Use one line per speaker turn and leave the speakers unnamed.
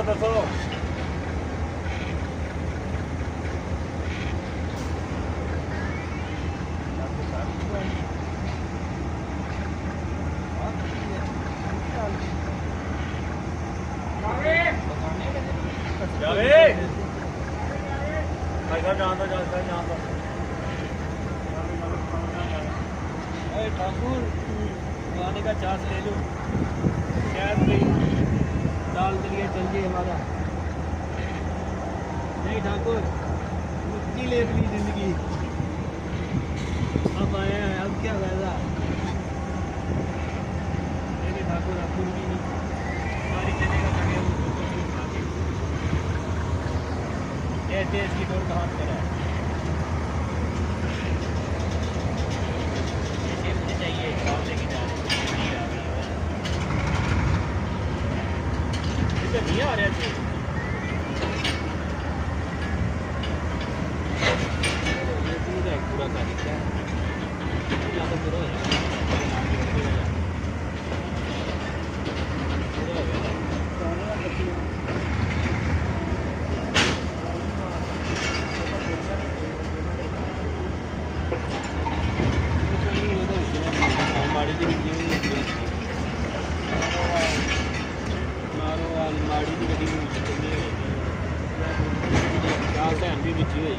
ਦੱਸੋ ਜਾਵੇ ਐਸਾ ਜਾਣਦਾ
ठाकुर आने का चार्ज ले लो शायद भाई दाल दलिया चल जाए हमारा नहीं ठाकुर मुक्ति ले अपनी जिंदगी अब आया है अब क्या फायदा नहीं ठाकुर अब भी नहीं हमारी चलेगा तेज की डोर का हाथ करा है चाहिए काम लेके जा रहे नहीं आ रहा थे पूरा कर पूरा ਮਾੜੀ ਦੀ ਗੱਡੀ ਨੂੰ ਚੱਲਦੇ ਹੋਏ ਚਾਰ ਭੈਣ ਵੀ ਵਿੱਚ ਹੋਈ